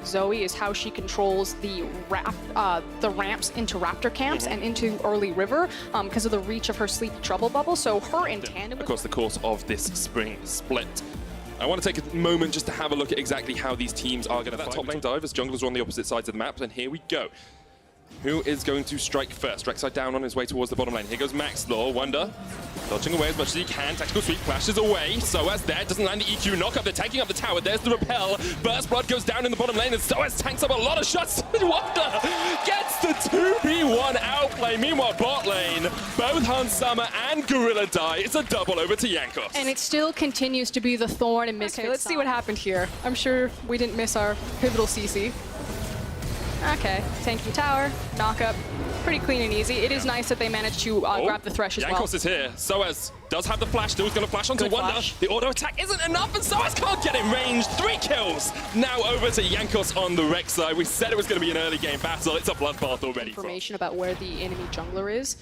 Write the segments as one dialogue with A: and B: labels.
A: Zoe is how she controls the ramps into Raptor camps and into early river because of the reach of her Sleepy Trouble bubble. So her in tandem
B: across the course of this spring split. I want to take a moment just to have a look at exactly how these teams are going to fight. Top lane dive as junglers are on the opposite sides of the map, and here we go. Who is going to strike first? Rek'Sai down on his way towards the bottom lane. Here goes Maxlaw. Wonder dodging away as much as he can. Tactical sweep flashes away. Soaz there doesn't land the EQ knock up. They're tanking up the tower. There's the repel. Burst Blood goes down in the bottom lane, and Soaz tanks up a lot of shots. Wonder gets the 2v1 outplay. Meanwhile, bot lane, both Hansama and Gorilla die. It's a double over to Jankos.
A: And it still continues to be the thorn and misfit. Okay, let's see what happened here. I'm sure we didn't miss our pivotal CC. Okay, tanky tower, knock up, pretty clean and easy. It is nice that they managed to grab the Thresh as well.
B: Jankos is here. Soaz does have the flash, still is going to flash onto Wonder.
A: Flash.
B: The auto attack isn't enough, and Soaz can't get in range. 3 kills. Now over to Jankos on the Rek'Sai. We said it was going to be an early game battle. It's a bloodbath already.
A: Information about where the enemy jungler is,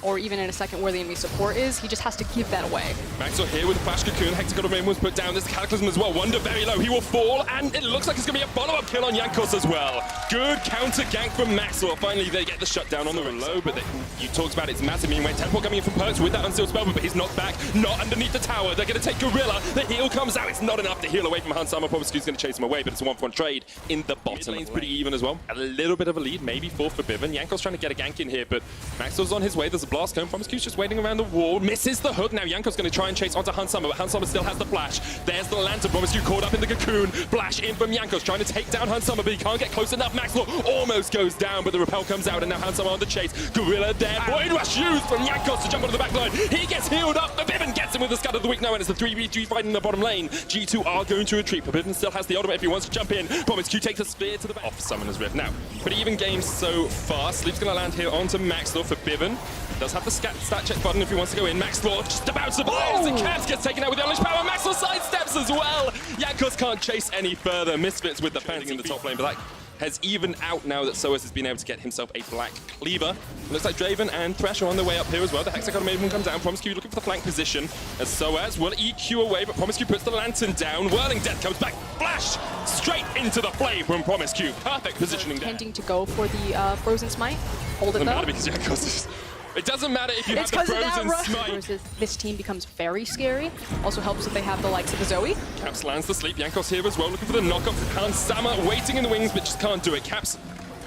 A: or even in a second where the enemy support is. He just has to give that away.
B: Maxwell here with the flash cocoon. Hexagon of Rain was put down. There's Cataclysm as well. Wonder very low. He will fall, and it looks like it's going to be a follow-up kill on Jankos as well. Good counter gank from Maxwell. Finally, they get the shutdown on the low, but you talked about it's massive. Meanwhile, teleport coming in from Perks with that unsealed spell, but he's knocked back. Not underneath the tower. They're going to take Gorilla. The heal comes out. It's not enough to heal away from Hansama. Pomsku's going to chase him away, but it's a 1-for-1 trade in the bottom. Lane's pretty even as well. A little bit of a lead, maybe for Febiven. Jankos trying to get a gank in here, but Maxwell's on his way. There's a blast cone. Pomsku's just waiting around the wall. Misses the hook. Now Jankos going to try and chase onto Hansama, but Hansama still has the flash. There's the lantern. Pomsku caught up in the cocoon. Flash in from Jankos, trying to take down Hansama, but he can't get close enough. Maxwell almost goes down, but the repel comes out, and now Hansama on the chase. Gorilla there. Void Rush used from Jankos to jump onto the back line. He gets healed up. Febiven gets him with the Scud of the Weak now, and it's the 3v3 fight in the bottom lane. G2 are going to retreat. Febiven still has the ultimate if he wants to jump in. Pomsku takes a spear to the back. Off Summoner's Rift. Now, pretty even game so far. Sleep's going to land here onto Maxlaw. Febiven does have the stat check button if he wants to go in. Maxlaw just about survives. And Caps gets taken out with the unleashed power. Maxlaw sidesteps as well. Jankos can't chase any further. Misfits with the planting in the top lane, but that has evened out now that Soaz has been able to get himself a black cleaver. Looks like Draven and Thresh are on their way up here as well. The Hexagon Maiden comes down. Pomsku looking for the flank position as Soaz will EQ away, but Pomsku puts the lantern down. Whirling Death comes back. Flash straight into the flame from Pomsku. Perfect positioning there.
A: Tending to go for the Frozen Smite. Hold it though.
B: Matter because Jankos it doesn't matter if you have the Frozen Smite.
A: This team becomes very scary. Also helps that they have the likes of the Zoe.
B: Caps lands the sleep. Jankos here as well, looking for the knockup. Hansama waiting in the wings, but just can't do it. Caps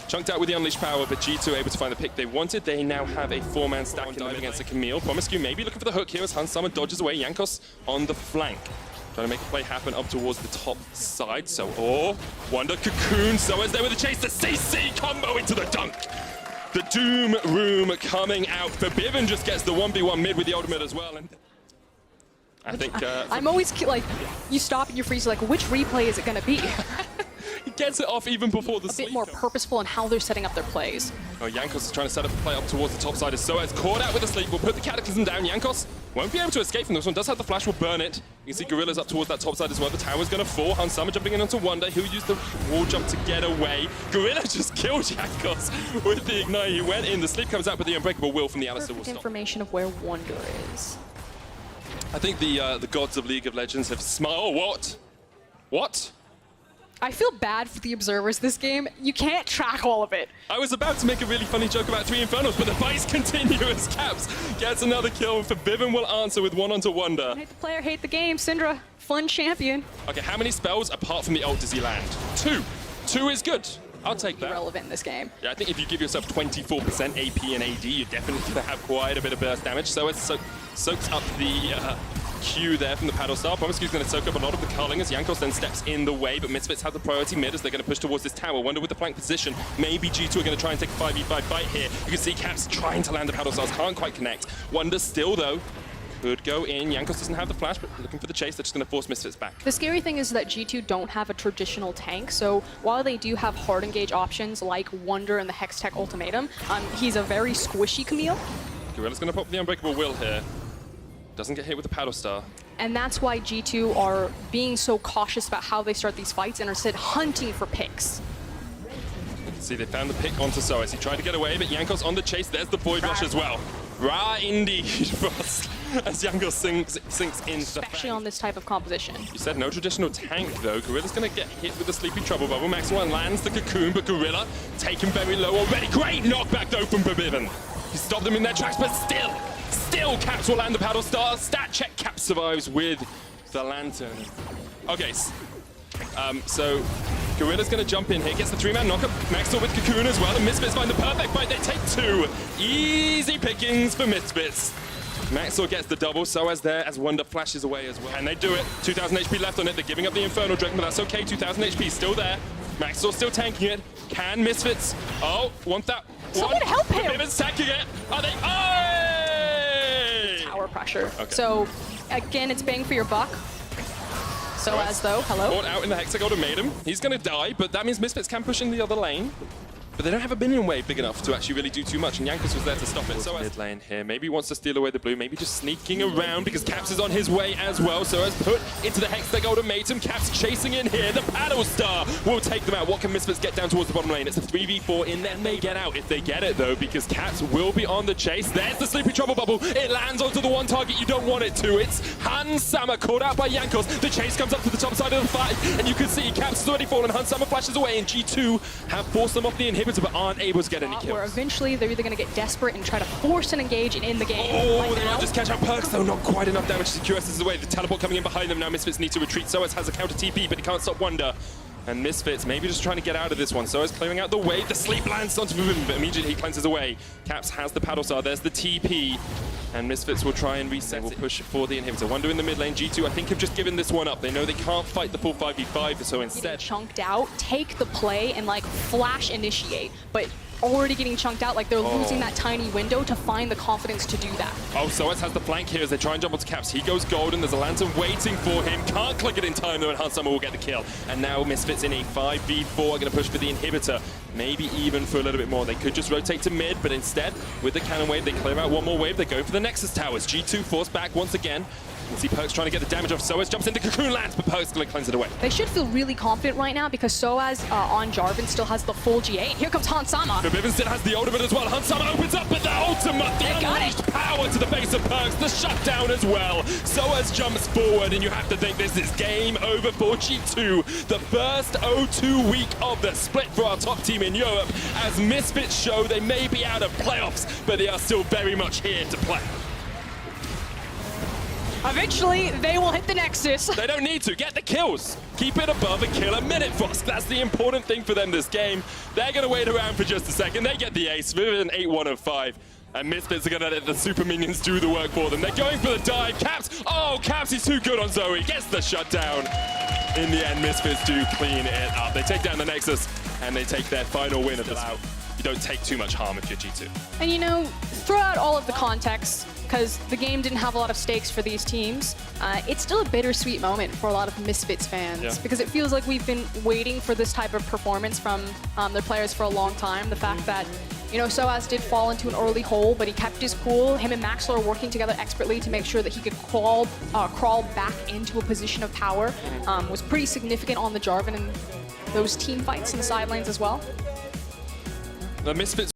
B: chunked out with the unleashed power, but G2 able to find the pick they wanted. They now have a 4-man stack and dive against the Camille. Pomsku maybe looking for the hook here as Hansama dodges away. Jankos on the flank, trying to make a play happen up towards the top side. So, Wonder Cocoon. Soaz there with a chase. The CC combo into the dunk. The Doom Room coming out. Febiven just gets the 1v1 mid with the ultimate as well. And I think
A: I'm always like, you stop and you freeze, like, which replay is it going to be?
B: He gets it off even before the sleep.
A: A bit more purposeful in how they're setting up their plays.
B: Oh, Jankos is trying to set up a play up towards the top side. So it's caught out with the sleep. We'll put the Cataclysm down. Jankos won't be able to escape from this one. Does have the flash, will burn it. You can see Gorilla's up towards that top side as well. The tower's going to fall. Hansama jumping in onto Wonder. He'll use the wall jump to get away. Gorilla just killed Jankos with the Ignite. He went in. The sleep comes out, but the Unbreakable Will from the Alistar will stop.
A: Information of where Wonder is.
B: I think the gods of League of Legends have smiled. Oh, what? What?
A: I feel bad for the observers this game. You can't track all of it.
B: I was about to make a really funny joke about 3 Infernos, but the fights continue as Caps gets another kill. Febiven will answer with 1 onto Wonder.
A: Hate the player, hate the game. Syndra, fun champion.
B: Okay, how many spells apart from the ult does he land? 2. 2 is good. I'll take that.
A: Relevant in this game.
B: Yeah, I think if you give yourself 24% AP and AD, you're definitely going to have quite a bit of burst damage. So it soaks up the Q there from the paddle star. Pomsku's going to soak up a lot of the culling as Jankos then steps in the way, but Misfits have the priority mid as they're going to push towards this tower. Wonder with the flank position. Maybe G2 are going to try and take a 5v5 fight here. You can see Caps trying to land the paddle stars, can't quite connect. Wonder still, though, could go in. Jankos doesn't have the flash, but looking for the chase. They're just going to force Misfits back.
A: The scary thing is that G2 don't have a traditional tank, so while they do have hard engage options like Wonder and the Hex Tech Ultimatum, he's a very squishy Camille.
B: Gorilla's going to pop the Unbreakable Will here. Doesn't get hit with the paddle star.
A: And that's why G2 are being so cautious about how they start these fights and are instead hunting for picks.
B: See, they found the pick onto Soaz. He tried to get away, but Jankos on the chase. There's the Void Rush as well. Ra indeed. as Yankos sinks into
A: Especially on this type of composition.
B: You said no traditional tank, though. Gorilla's going to get hit with the Sleepy Trouble Bubble. Maxwell lands the Cocoon, but Gorilla taken very low already. Great knockback, though, from Febiven. He stopped them in their tracks, but still Caps will land the Paddle Star. Stat check, Caps survives with the Lantern. Okay, so Gorilla's going to jump in here, gets the 3-man knockup. Maxwell with Cocoon as well, and Misfits find the perfect fight. They take 2. Easy pickings for Misfits. Maxwell gets the double, so as Wonder flashes away as well. And they do it. 2,000 HP left on it. They're giving up the Infernal Dragon, but that's okay. 2,000 HP still there. Maxwell still tanking it. Can Misfits? Oh, want that one.
A: Someone help him!
B: Febiven's tanking it. Are they? Oh!
A: Tower pressure.
B: Okay.
A: So, again, it's bang for your buck. So as though, hello.
B: Caught out in the Hexagol made him. He's going to die, but that means Misfits can push in the other lane. But they don't have a minion wave big enough to actually really do too much, and Yankos was there to stop it. So mid lane here, maybe wants to steal away the blue, maybe just sneaking around because Caps is on his way as well. So as put into the Hexagol Matum, Caps chasing in here. The Paddle Star will take them out. What can Misfits get down towards the bottom lane? It's a 3v4 in there. They get out if they get it though, because Caps will be on the chase. There's the Sleepy Trouble Bubble. It lands onto the one target you don't want it to. It's Hansama caught out by Yankos. The chase comes up to the top side of the fight, and you can see Caps has already fallen. Hansama flashes away, and G2 have forced them off the inhibitor, but aren't able to get any kills.
A: Where eventually they're either going to get desperate and try to force an engage and end the game.
B: Oh,
A: like
B: they might just catch out perks though. Not quite enough damage to QS is away. The teleport coming in behind them now. Misfits need to retreat. Soaz has a counter TP, but he can't stop Wonder. And Misfits maybe just trying to get out of this one. Soaz clearing out the wave. The sleep lands onto him, but immediately he cleanses away. Caps has the Paddle Star. There's the TP. And Misfits will try and reset. Will push for the inhibitor. Wonder in the mid lane. G2, I think, have just given this one up. They know they can't fight the full 5v5, so instead...
A: Chunked out, take the play, and like flash initiate. But already getting chunked out, like they're losing that tiny window to find the confidence to do that.
B: Oh, Soaz has the flank here as they try and jump onto Caps. He goes golden. There's a Lantern waiting for him. Can't click it in time though, and Hansama will get the kill. And now Misfits in a 5v4 are going to push for the inhibitor. Maybe even for a little bit more. They could just rotate to mid, but instead, with the cannon wave, they clear out one more wave. They go for the Nexus towers. G2 forced back once again. You can see Perks trying to get the damage off. Soaz jumps into Cocoon lands, but Perks going to cleanse it away.
A: They should feel really confident right now because Soaz on Jarvan still has the full G8. Here comes Hansama.
B: Febiven still has the ultimate as well. Hansama opens up with the ultimate. The unleashed power to the face of Perks. The shutdown as well. Soaz jumps forward, and you have to think this is game over for G2. The first 0-2 week of the split for our top team in Europe. As Misfits show, they may be out of playoffs, but they are still very much here to play.
A: Eventually, they will hit the Nexus.
B: They don't need to. Get the kills. Keep it above a kill a minute, Frost. That's the important thing for them this game. They're going to wait around for just a second. They get the ace with an 8-1 of 5. And Misfits are going to let the super minions do the work for them. They're going for the dive. Caps. Oh, Caps is too good on Zoe. Gets the shutdown. In the end, Misfits do clean it up. They take down the Nexus, and they take their final win of this. You don't take too much harm if you're G2.
A: And you know, throughout all of the context, because the game didn't have a lot of stakes for these teams, it's still a bittersweet moment for a lot of Misfits fans because it feels like we've been waiting for this type of performance from their players for a long time. The fact that, you know, Soaz did fall into an early hole, but he kept his cool. Him and Maxwell are working together expertly to make sure that he could crawl back into a position of power. Was pretty significant on the Jarvan and those team fights in the side lanes as well.
B: The Misfits